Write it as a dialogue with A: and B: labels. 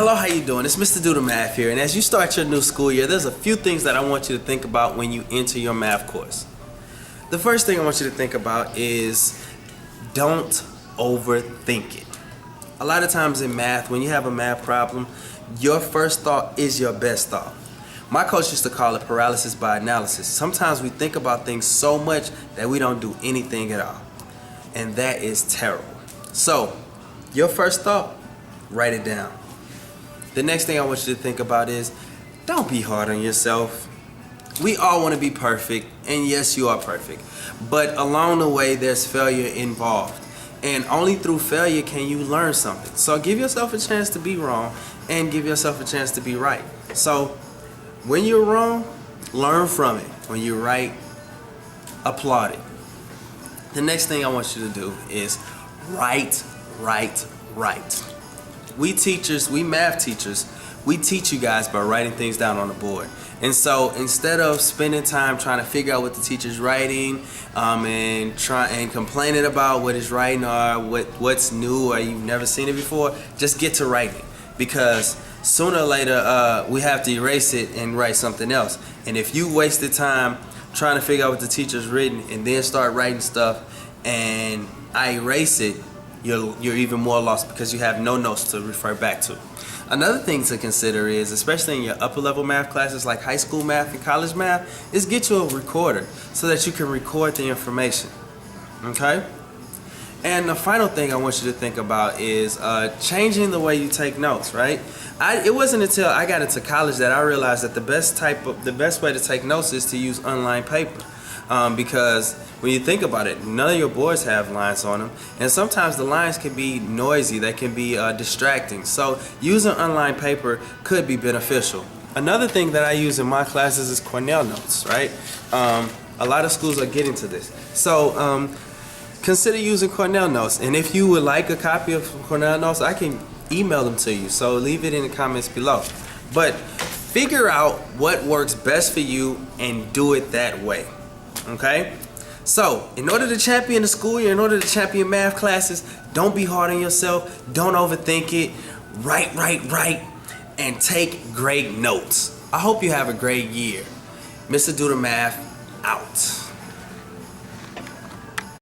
A: Hello, how you doing? It's MrDoTheMath here, and as you start your new school year, there's a few things that I want you to think about when you enter your math course. The first thing I want you to think about is don't overthink it. A lot of times in math, when you have a math problem, your first thought is your best thought. My coach used to call it paralysis by analysis. Sometimes we think about things so much that we don't do anything at all, and that is terrible. So, your first thought, write it down. The next thing I want you to think about is don't be hard on yourself. We all want to be perfect, and yes, you are perfect. But along the way, there's failure involved. And only through failure can you learn something. So give yourself a chance to be wrong and give yourself a chance to be right. So when you're wrong, learn from it. When you're right, applaud it. The next thing I want you to do is write. We teachers, we math teachers, we teach you guys by writing things down on the board. And so instead of spending time trying to figure out what the teacher's writing and complaining about what is writing or what's new or you've never seen it before, just get to writing. Because sooner or later we have to erase it and write something else. And if you wasted time trying to figure out what the teacher's written and then start writing stuff and I erase it, you're even more lost because you have no notes to refer back to. Another thing to consider is, especially in your upper level math classes like high school math and college math, is get you a recorder so that you can record the information. Okay? And the final thing I want you to think about is changing the way you take notes, right? It wasn't until I got into college that I realized that the best way to take notes is to use unlined paper. Because when you think about it, none of your boards have lines on them, and sometimes the lines can be noisy, they can be distracting. So using unlined paper could be beneficial. Another thing that I use in my classes is Cornell Notes, right? A lot of schools are getting to this. So consider using Cornell Notes, and if you would like a copy of Cornell Notes, I can email them to you, so leave it in the comments below. But figure out what works best for you and do it that way. Okay? So, in order to champion the school year, in order to champion math classes, don't be hard on yourself, don't overthink it, write, and take great notes. I hope you have a great year. MrDoTheMath out.